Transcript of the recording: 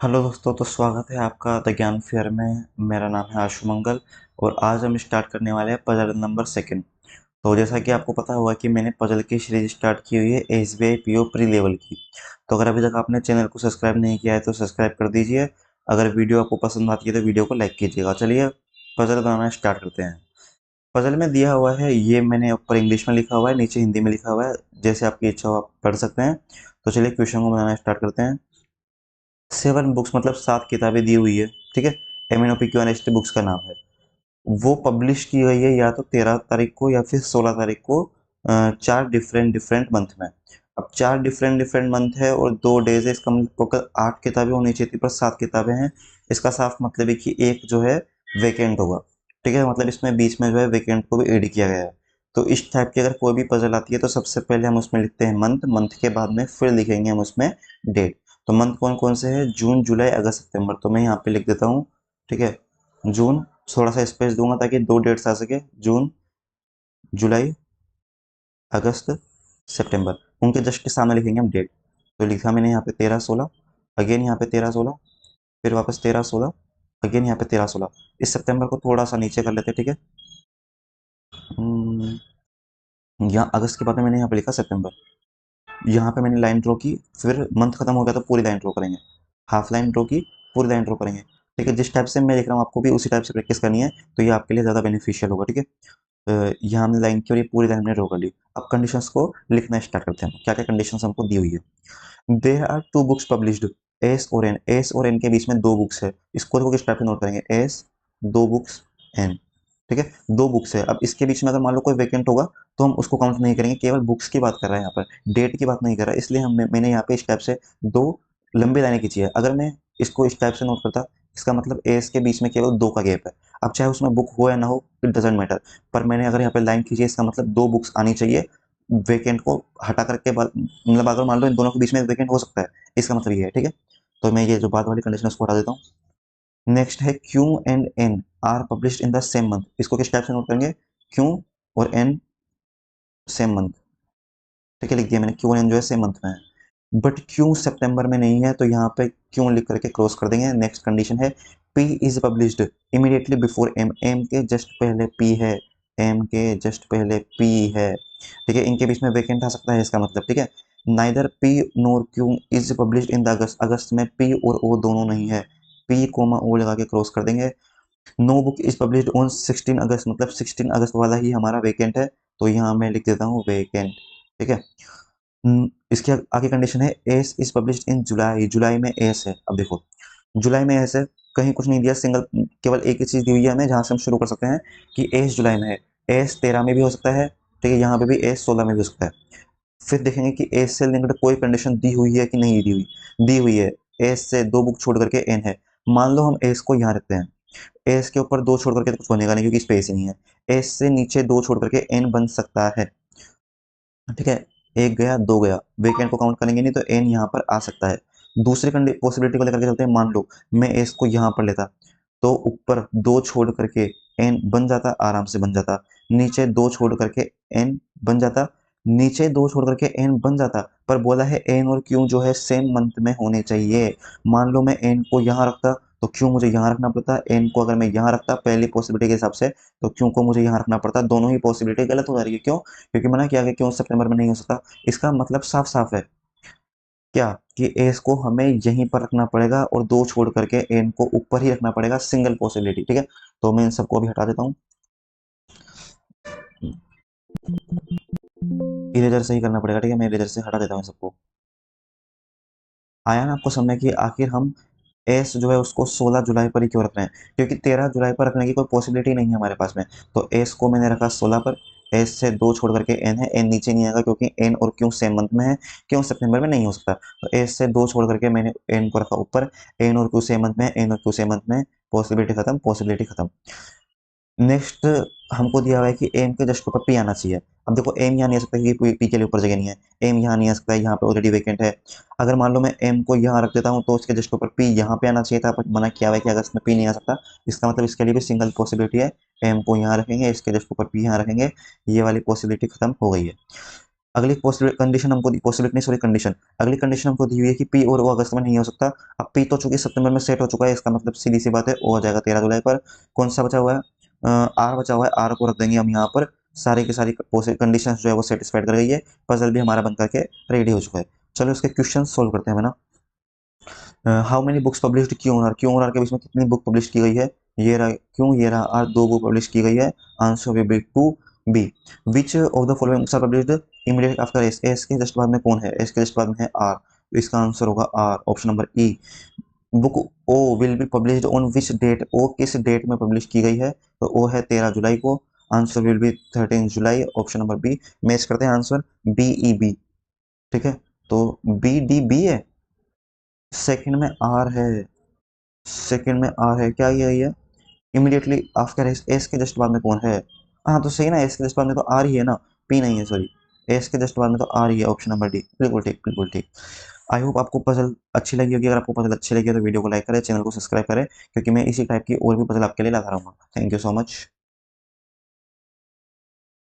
Hello दोस्तों, तो स्वागत है आपका द ज्ञान फेयर में। मेरा नाम है आशु मंगल और आज हम स्टार्ट करने वाले हैं पजल नंबर सेकंड। तो जैसा कि आपको पता होगा कि मैंने पजल की सीरीज स्टार्ट की हुई है एसबीआई पीओ प्री लेवल की। तो अगर अभी तक आपने चैनल को सब्सक्राइब नहीं किया है तो सब्सक्राइब कर दीजिए। अगर वीडियो आपको पसंद आती है तो वीडियो को लाइक कीजिएगा। चलिए पजल बनाना स्टार्ट करते हैं। पजल में दिया हुआ है, ये मैंने ऊपर इंग्लिश में लिखा हुआ है, नीचे हिंदी में लिखा हुआ है। जैसे आपकी इच्छा हो आप पढ़ सकते हैं। तो चलिए क्वेश्चन को बनाना स्टार्ट करते हैं। 7 बुक्स मतलब 7 किताबें दी हुई है, ठीक है। एमिनोपिक्यूआनिस्टी बुक्स का नाम है। वो पब्लिश की गई है या तो 13 तारीख को या फिर 16 तारीख को, 4 डिफरेंट डिफरेंट मंथ में। अब 4 डिफरेंट डिफरेंट मंथ है और 2 डेज है, इसका मतलब टोटल 8 किताबें होनी चाहिए थी, पर 7 किताबें हैं। इसका साफ मतलब है कि एक जो है वेकेंट होगा, ठीक है। मतलब इसमें बीच में जो है वेकेंट को भी ऐड किया गया है। तो इस टाइप की अगर कोई भी पजल आती है तो सबसे पहले हम उसमें लिखते हैं मंथ, मंथ के बाद में फिर लिखेंगे हम उसमें डेट। तो मंथ कौन कौन से हैं? जून, जुलाई, अगस्त, सितंबर। तो मैं यहाँ पे लिख देता हूँ, ठीक है। जून, थोड़ा सा स्पेस दूंगा ताकि 2 डेट्स आ सके। जून, जुलाई, अगस्त, सितंबर। उनके जस्ट के सामने लिखेंगे हम डेट। तो लिखा मैंने यहाँ पे 13-16, अगेन यहाँ पे 13-16, फिर वापस 13-16, अगेन यहाँ पे 13-16। इस सितंबर को थोड़ा सा नीचे कर लेते हैं, ठीक है। यहाँ अगस्त के बाद में मैंने यहाँ पे लिखा सितंबर। यहाँ पे मैंने लाइन ड्रॉ की, फिर मंथ खत्म हो गया तो पूरी लाइन ड्रॉ करेंगे। हाफ लाइन ड्रॉ की, पूरी लाइन ड्रॉ करेंगे। ठीक है, जिस टाइप से मैं लिख रहा हूँ आपको भी उसी टाइप से प्रैक्टिस करनी है, तो ये आपके लिए ज़्यादा बेनिफिशियल होगा, ठीक है। यहाँ हमने लाइन की और ये पूरी लाइन हमने ड्रॉ कर ली। अब कंडीशंस को लिखना स्टार्ट करते हैं। क्या क्या कंडीशंस हमको दी हुई है? There are 2 books published, S और एन। एस और एन के बीच में 2 बुक्स है। इसको देखो किस टाइप से नोट करेंगे, एस, 2 बुक्स, एन। ठीक है, 2 बुक्स है। अब इसके बीच में अगर मान लो कोई वेकेंट होगा तो हम उसको काउंट नहीं करेंगे, केवल बुक्स की बात कर रहा है यहाँ पर, डेट की बात नहीं कर रहा है। इसलिए मैंने यहाँ पे इस टाइप से 2 लंबी लाइनें खींची है। अगर मैं इसको इस टाइप से नोट करता, इसका मतलब एस के बीच में केवल 2 का गैप है। अब चाहे उसमें बुक हो या ना हो, इट डजेंट मैटर। पर मैंने अगर यहाँ पे लाइन खींची है, इसका मतलब 2 बुक्स आनी चाहिए। वेकेंट को हटा करके बाद, मतलब अगर मान लो इन दोनों के बीच में वेकेंट हो सकता है, इसका मतलब ये है, ठीक है। तो मैं ये जो बाद वाली कंडीशन है उसको हटा देता हूँ। नेक्स्ट है Q and N are published in the same month. इसको किस टाइप से नोट करेंगे? क्यू और एन सेम मंथ, ठीक है, लिख दिया मैंने। क्यू और एन जो है सेम मंथ में है, बट क्यू सितंबर में नहीं है, तो यहाँ पे क्यों लिख करके क्रॉस कर देंगे। नेक्स्ट कंडीशन है P is published immediately before M. M के जस्ट पहले पी है, एम के जस्ट पहले पी है, ठीक है। इनके बीच में वेकेंट आ सकता है, इसका मतलब, ठीक है। Neither P nor Q is published in the August. अगस्त में पी और ओ दोनों नहीं है, पी कोमा ओ लगा के क्रॉस कर देंगे। No book is published on 16 अगस्त, मतलब 16 अगस्त वाला ही हमारा वेकेंट है, तो यहाँ मैं लिख देता हूँ वेकेंट, ठीक है। इसके आगे कंडीशन है एस इज पब्लिश्ड इन जुलाई। जुलाई में एस है। अब देखो, जुलाई में एस है, कहीं कुछ नहीं दिया, सिंगल केवल एक ही चीज दी हुई है हमें जहां से हम शुरू कर सकते हैं कि एस जुलाई में है। एस 13 में भी हो सकता है, ठीक है। यहाँ पे भी एस 16 में भी हो सकता है। फिर देखेंगे कि एस से लिंक्ड कोई कंडीशन दी हुई है कि नहीं दी हुई। दी हुई है, एस से 2 बुक छोड़ करके एन है। मान लो हम एस को यहाँ रखते हैं, एस के ऊपर 2 छोड़ करके तो कुछ बनेगा नहीं क्योंकि स्पेस ही नहीं है। एस से नीचे 2 छोड़ करके एन बन सकता है, ठीक है। एक गया, 2 गया, वेकेंट को काउंट करेंगे नहीं तो एन यहाँ पर आ सकता है। दूसरी पॉसिबिलिटी को लेकर के चलते हैं। मान लो मैं एस को यहाँ पर लेता, तो ऊपर 2 छोड़ करके एन बन जाता, आराम से बन जाता। नीचे 2 छोड़ करके एन बन जाता, नीचे 2 छोड़ करके एन बन जाता। पर बोला है एन और क्यू जो है सेम मंथ में होने चाहिए। मान लो मैं एन को यहाँ रखता तो क्यू मुझे यहाँ रखना पड़ता, एन को अगर मैं यहाँ रखता पहली पॉसिबिलिटी के हिसाब से, तो क्यू को मुझे यहाँ रखना पड़ता। दोनों ही पॉसिबिलिटी गलत हो जा रही है। क्यों? क्योंकि मना किया गया क्यों सितंबर में नहीं हो सकता। इसका मतलब साफ साफ है क्या, कि एस को हमें यहीं पर रखना पड़ेगा और 2 छोड़ करके एन को ऊपर ही रखना पड़ेगा, सिंगल पॉसिबिलिटी, ठीक है। तो मैं इन सबको अभी हटा देता हूँ, इरेजर से ही करना पड़ेगा, ठीक है। मैं इरेजर से हटा देता हूँ इन सबको। आया ना आपको समझ में कि आखिर हम एस जो है उसको 16 जुलाई पर ही क्यों रख रहे हैं? क्योंकि 13 जुलाई पर रखने की कोई पॉसिबिलिटी नहीं है हमारे पास में। तो एस को मैंने रखा 16 पर। एस से 2 छोड़ करके एन है, एन नीचे नहीं आएगा क्योंकि एन और क्यू सेम मंथ में है, क्यों सितंबर में नहीं हो सकता। तो एस से 2 छोड़ करके मैंने एन को रखा ऊपर, एन और क्यू सेम मंथ में है, एन और क्यू सेम मंथ में, पॉसिबिलिटी खत्म, पॉसिबिलिटी खत्म। नेक्स्ट हमको दिया हुआ है कि एम के जस्ट ऊपर पी आना चाहिए। अब देखो एम यहाँ नहीं आ सकता क्योंकि पी के लिए ऊपर जगह नहीं है। एम यहाँ नहीं आ सकता है, यहाँ पे ऑलरेडी वेकेंट है। अगर मान लो मैं एम को यहाँ रख देता हूँ तो उसके जस्ट ऊपर पी यहाँ पे आना चाहिए था, पर मना किया हुआ है कि अगर इसमें पी नहीं आ सकता। इसका मतलब इसके लिए भी सिंगल पॉसिबिलिटी है, एम को यहाँ रखेंगे, इसके जस्ट ऊपर पी यहाँ रखेंगे। ये वाली पॉसिबिलिटी खत्म हो गई है। अगली कंडीशन हमको पॉसिबिलिटी नहीं, सॉरी कंडीशन, अगली कंडीशन हमको दी हुई है कि पी और ओ अगस्त में नहीं हो सकता। अब पी तो चूंकि सितंबर में सेट हो चुका है, इसका मतलब सीधी सी बात है ओ हो जाएगा 13 जुलाई पर। कौन सा बचा हुआ है, आर बचा हुआ है, आर को रख देंगे हम यहाँ पर। सारी की सारी कंडीशन जो है वो सेटिस्फाइड कर गई है, पजल भी हमारा बन करके रेडी हो चुका है। चलो इसके क्वेश्चन सोल्व करते हैं ना। How many books published Q और आर के बीच में कितनी बुक पब्लिश की गई है, ये रहा क्यों, ये रहा आर, 2 बुक पब्लिश की गई है। Answer will be two B. Which of the following books are published immediate after S, S के जस्ट बाद में कौन है, एस के जस्ट बाद में है आर, तो इसका आंसर होगा R, option number E. Book O will be published on which date, O किस डेट में पब्लिश की गई है, तो ओ है 13 जुलाई को, आंसर विल बी 13 जुलाई, ऑप्शन नंबर बी। मैच करते हैं आंसर बी ई बी, ठीक है, तो बी डी बी है, सेकंड में आर है, सेकंड में आर है, क्या ये है इमीडिएटली आफ्टर एस, एस के जस्ट बाद में कौन है, हाँ तो सही ना, एस के जस्ट बाद में तो आर ही है ना, पी नहीं है सॉरी, एस के जस्ट बाद में तो आर ही है, ऑप्शन नंबर डी, बिल्कुल ठीक बिल्कुल ठीक। आई होप आपको पजल अच्छी लगी होगी, अगर आपको पजल अच्छी लगी है तो वीडियो को लाइक करें, चैनल को सब्सक्राइब करें, क्योंकि मैं इसी टाइप की और भी पजल आपके लिए लाता रहूंगा। Thank you so much.